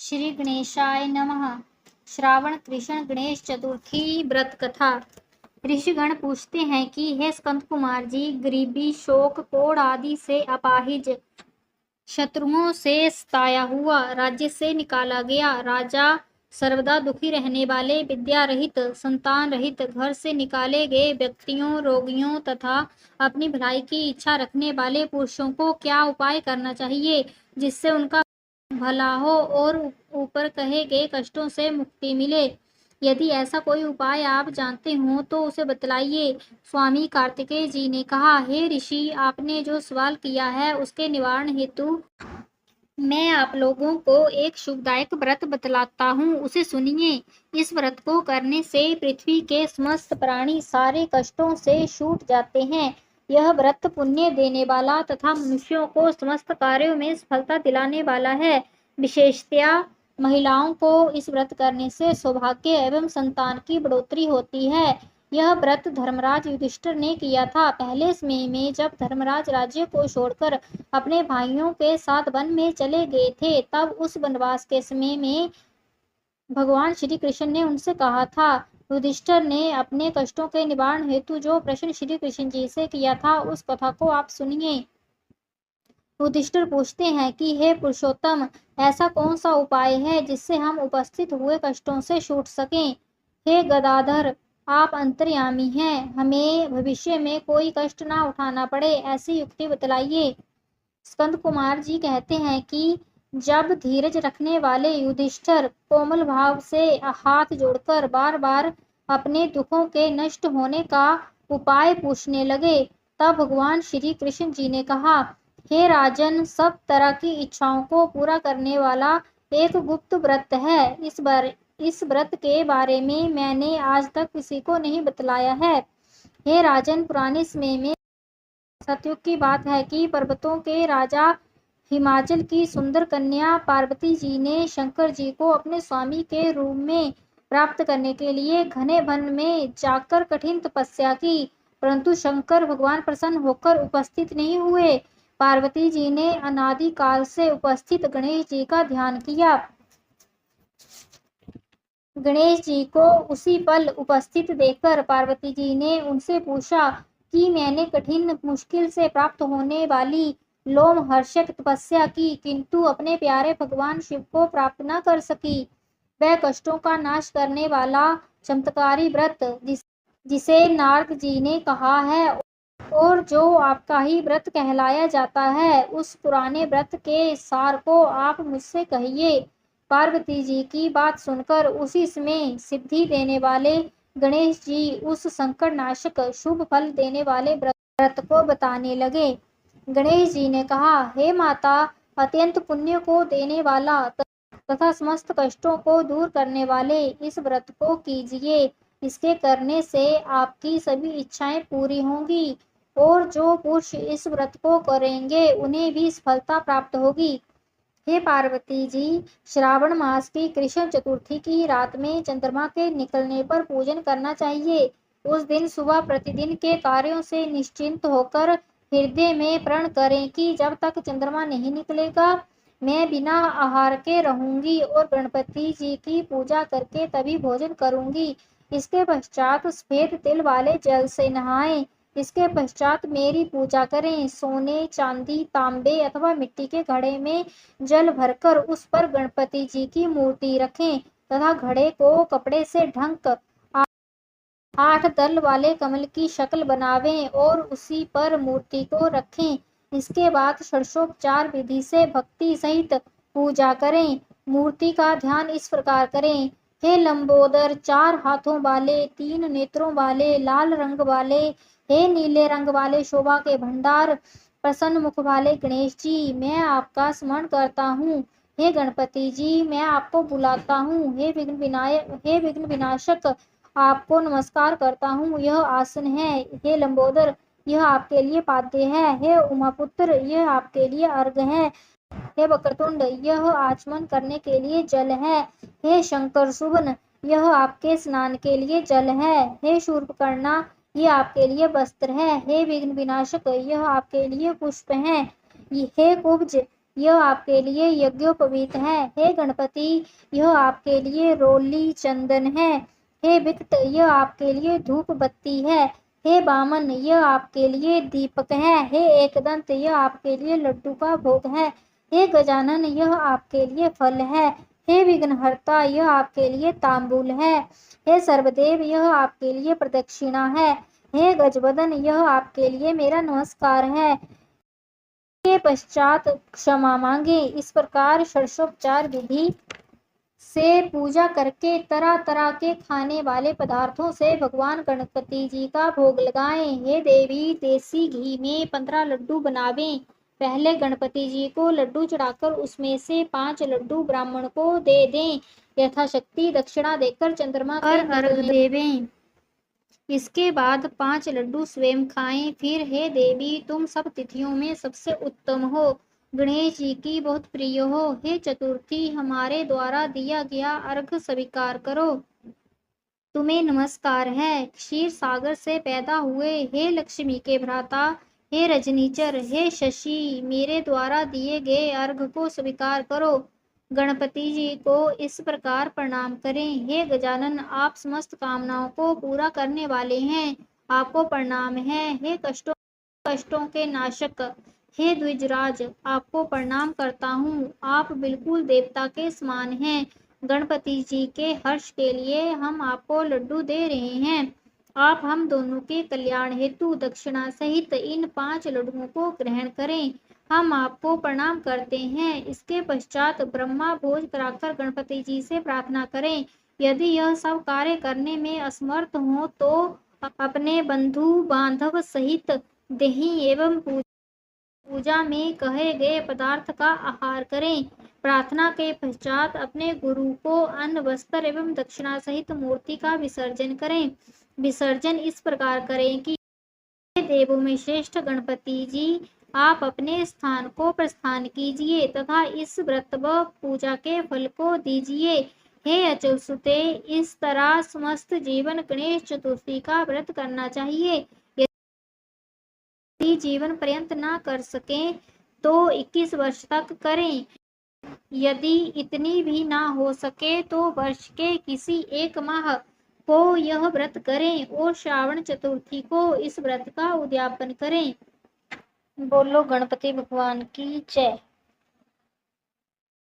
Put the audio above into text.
श्री गणेशाय नमः। श्रावण कृष्ण गणेश चतुर्थी व्रत कथा। ऋषिगण पूछते हैं कि हे स्कंद कुमार जी, गरीबी, शोक, कोढ़ आदि से अपाहिज, शत्रुओं से सताया हुआ, राज्य से निकाला गया राजा, सर्वदा दुखी रहने वाले, विद्या रहित, संतान रहित, घर से निकाले गए व्यक्तियों, रोगियों तथा अपनी भलाई की इच्छा रखने वाले पुरुषों को क्या उपाय करना चाहिए जिससे उनका भला हो और ऊपर कहे गए कष्टों से मुक्ति मिले? यदि ऐसा कोई उपाय आप जानते हो तो उसे बतलाइए। स्वामी कार्तिकेय जी ने कहा, हे ऋषि, आपने जो सवाल किया है उसके निवारण हेतु मैं आप लोगों को एक शुभदायक व्रत बतलाता हूँ, उसे सुनिए। इस व्रत को करने से पृथ्वी के समस्त प्राणी सारे कष्टों से छूट जाते हैं। यह व्रत पुण्य देने वाला तथा मनुष्यों को समस्त कार्यों में सफलता दिलाने वाला है। विशेषतया महिलाओं को इस व्रत करने से सौभाग्य एवं संतान की बढ़ोतरी होती है। यह व्रत धर्मराज युधिष्ठिर ने किया था। पहले समय में जब धर्मराज राज्य को छोड़कर अपने भाइयों के साथ वन में चले गए थे, तब उस वनवास के समय में भगवान श्री कृष्ण ने उनसे कहा था। युधिष्ठिर ने अपने कष्टों के निवारण हेतु जो प्रश्न श्री कृष्ण जी से किया था, उस कथा को आप सुनिए। युधिष्ठिर पूछते हैं कि हे पुरुषोत्तम, ऐसा कौन सा उपाय है जिससे हम उपस्थित हुए कष्टों से छूट सकें? हे गदाधर, आप अंतर्यामी हैं, हमें भविष्य में कोई कष्ट ना उठाना पड़े, ऐसी युक्ति बतलाइए। स्कंद कुमार जी कहते हैं कि जब धीरज रखने वाले युधिष्ठिर कोमल भाव से हाथ जोड़कर बार बार अपने दुखों के नष्ट होने का उपाय पूछने लगे, तब भगवान श्री कृष्ण जी ने कहा, हे राजन, सब तरह की इच्छाओं को पूरा करने वाला एक गुप्त व्रत है। इस व्रत के बारे में मैंने आज तक किसी को नहीं बतलाया है। हे राजन, पुराने समय में सतयुग की बात है कि पर्वतों के राजा हिमाचल की सुंदर कन्या पार्वती जी ने शंकर जी को अपने स्वामी के रूप में प्राप्त करने के लिए घने वन में जाकर कठिन तपस्या की, परंतु शंकर भगवान प्रसन्न होकर उपस्थित नहीं हुए। पार्वती जी ने अनादि काल से उपस्थित गणेश जी का ध्यान किया। गणेश जी को उसी पल उपस्थित देखकर पार्वती जी ने उनसे पूछा कि मैंने कठिन मुश्किल से प्राप्त होने वाली लोमहर्षक तपस्या की, किंतु अपने प्यारे भगवान शिव को प्राप्त न कर सकी। वह कष्टों का नाश करने वाला चमत्कारी व्रत जिसे नारद जी ने कहा है और जो आपका ही व्रत कहलाया जाता है, उस पुराने व्रत के सार को आप मुझसे कहिए। पार्वती जी की बात सुनकर उसी समय सिद्धि देने वाले गणेश जी उस संकट नाशक शुभ फल देने वाले व्रत को बताने लगे। गणेश जी ने कहा, हे माता, अत्यंत पुण्य को देने वाला तथा समस्त कष्टों को दूर करने वाले इस व्रत को कीजिए। इसके करने से आपकी सभी इच्छाएं पूरी होंगी और जो पुरुष इस व्रत को करेंगे उन्हें भी सफलता प्राप्त होगी। हे पार्वती जी, श्रावण मास की कृष्ण चतुर्थी की रात में चंद्रमा के निकलने पर पूजन करना चाहिए। उस दिन सुबह प्रतिदिन के कार्यों से निश्चिंत होकर हृदय में प्रण करें कि जब तक चंद्रमा नहीं निकलेगा मैं बिना आहार के रहूंगी और गणपति जी की पूजा करके तभी भोजन करूंगी। इसके पश्चात सफेद तिल वाले जल से नहाएं। इसके पश्चात मेरी पूजा करें। सोने, चांदी, तांबे अथवा मिट्टी के घड़े में जल भरकर उस पर गणपति जी की मूर्ति रखें तथा घड़े को कपड़े से ढक 8 दल वाले कमल की शक्ल बनावें और उसी पर मूर्ति को रखें। इसके बाद षोडशोपचार विधि से भक्ति सहित पूजा करें। मूर्ति का ध्यान इस प्रकार करें, हे लंबोदर, 4 हाथों वाले, 3 नेत्रों वाले, लाल रंग वाले, हे नीले रंग वाले शोभा के भंडार, प्रसन्न मुख वाले गणेश जी, मैं आपका स्मरण करता हूँ। हे गणपति जी, मैं आपको बुलाता हूँ। हे विघ्न विनाशक, आपको नमस्कार करता हूँ। यह आसन है। हे लंबोदर, यह आपके लिए पाद्य है। हे उमापुत्र, यह आपके लिए अर्घ है। हे वक्रतुंड, यह आचमन करने के लिए जल है। हे शंकर सुवन, यह आपके स्नान के लिए जल है। हे शूर्पकर्णा, ये आपके लिए वस्त्र है। हे विघ्न विनाशक, यह आपके लिए पुष्प हैं। हे कुब्ज, यह आपके लिए यज्ञोपवीत है। हे गणपति, यह आपके लिए रोली चंदन है। हे विकट, यह आपके लिए धूप बत्ती है। हे वामन, यह आपके लिए दीपक है। हे एकदंत, यह आपके लिए लड्डू का भोग है। हे गजानन, यह आपके लिए फल है। हे विघ्नहर्ता, यह आपके लिए तांबूल है। हे सर्वदेव, यह आपके लिए प्रदक्षिणा है। हे गजवदन, यह आपके लिए मेरा नमस्कार है। के पश्चात क्षमा मांगे। इस प्रकार षोडशोपचार विधि से पूजा करके तरह तरह के खाने वाले पदार्थों से भगवान गणपति जी का भोग लगाएं। हे देवी, देसी घी में 15 लड्डू बनावें। पहले गणपति जी को लड्डू चढ़ाकर उसमें से 5 लड्डू ब्राह्मण को दे दें। यथाशक्ति दक्षिणा देकर चंद्रमा के अर्घ देवें। इसके बाद 5 लड्डू स्वयं खाएं। फिर हे देवी, तुम सब तिथियों में सबसे उत्तम हो, गणेश जी की बहुत प्रिय हो। हे चतुर्थी, हमारे द्वारा दिया गया अर्घ स्वीकार करो। तुम्हें नमस्कार है। क्षीर सागर से पैदा हुए हे लक्ष्मी के भ्राता, हे रजनीचर, हे शशि, मेरे द्वारा दिए गए अर्घ को स्वीकार करो। गणपति जी को इस प्रकार प्रणाम करें। हे गजानन, आप समस्त कामनाओं को पूरा करने वाले हैं, आपको प्रणाम है। हे कष्टों के नाशक, हे द्विजराज, आपको प्रणाम करता हूँ। आप बिल्कुल देवता के समान हैं। गणपति जी के हर्ष के लिए हम आपको लड्डू दे रहे हैं। आप हम दोनों के कल्याण हेतु दक्षिणा सहित इन 5 लड्डुओं को ग्रहण करें। हम आपको प्रणाम करते हैं। इसके पश्चात ब्रह्मा भोज कराकर गणपति जी से प्रार्थना करें। यदि यह सब कार्य करने में असमर्थ हो तो अपने बंधु बांधव सहित दही एवं पूजा में कहे गए पदार्थ का आहार करें। प्रार्थना के पश्चात अपने गुरु को अन्न, वस्त्र एवं दक्षिणा सहित मूर्ति का विसर्जन करें। विसर्जन इस प्रकार करें कि हे देवों में श्रेष्ठ गणपति जी, आप अपने स्थान को प्रस्थान कीजिए तथा इस व्रत व पूजा के फल को दीजिए। हे अच्युतसुते, इस तरह समस्त जीवन गणेश चतुर्थी का व्रत करना चाहिए। यदि जीवन पर्यंत ना कर सकें तो 21 वर्ष तक करें। यदि इतनी भी ना हो सके तो वर्ष के किसी एक माह को यह व्रत करें और श्रावण चतुर्थी को इस व्रत का उद्यापन करें। बोलो गणपति भगवान की जय।